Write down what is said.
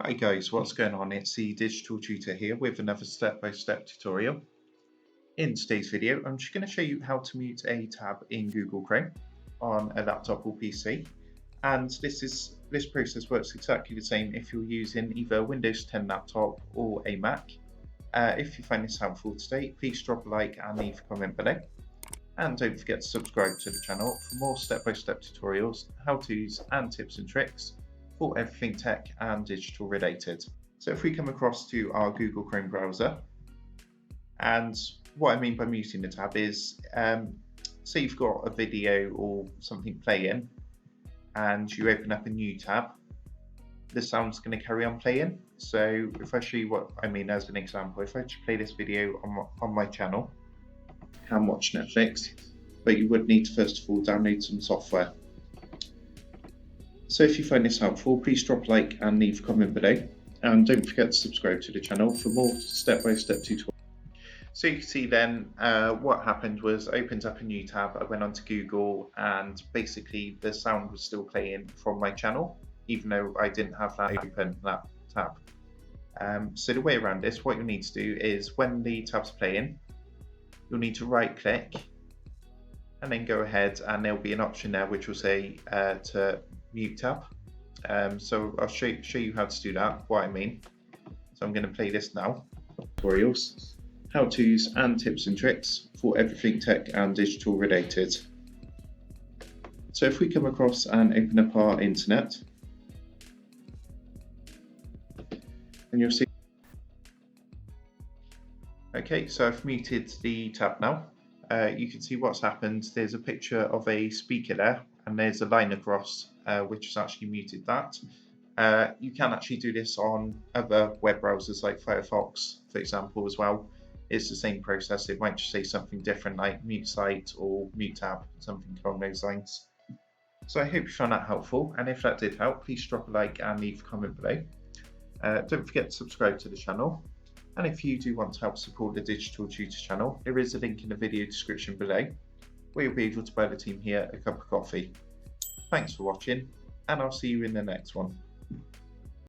Hi guys, what's going on? It's the Digital Tutor here with another step-by-step tutorial. In today's video, I'm just going to show you how to mute a tab in Google Chrome on a laptop or PC. And this process works exactly the same if you're using either a Windows 10 laptop or a Mac. If you find this helpful today, please drop a like and leave a comment below. And don't forget to subscribe to the channel for more step-by-step tutorials, how-tos and tips and tricks for everything tech and digital related. So if we come across to our Google Chrome browser, and what I mean by muting the tab is, say you've got a video or something playing and you open up a new tab, the sound's going to carry on playing. So if I show you what I mean as an example, if I just play this video on my channel, you can watch Netflix, but you would need to first of all download some software. So if you find this helpful, please drop a like and leave a comment below. And don't forget to subscribe to the channel for more step-by-step tutorials. So you can see then what happened was I opened up a new tab, I went onto Google, and basically the sound was still playing from my channel, even though I didn't have that open, that tab. So the way around this, what you'll need to do is when the tab's playing, you'll need to right click and then go ahead, and there'll be an option there which will say to mute tab. So I'll show you how to do that, what I mean. So I'm going to play this now. Tutorials, how-tos and tips and tricks for everything tech and digital related. So if we come across and open up our internet, and you'll see, okay, so I've muted the tab now. You can see what's happened. There's a picture of a speaker there, and there's a line across, which has actually muted that. You can actually do this on other web browsers like Firefox, for example, as well. It's the same process. It might just say something different like mute site or mute tab, something along those lines. So I hope you found that helpful, and if that did help, please drop a like and leave a comment below. Don't forget to subscribe to the channel. And if you do want to help support the Digital Tutor channel, there is a link in the video description below where you'll be able to buy the team here a cup of coffee. Thanks for watching, and I'll see you in the next one.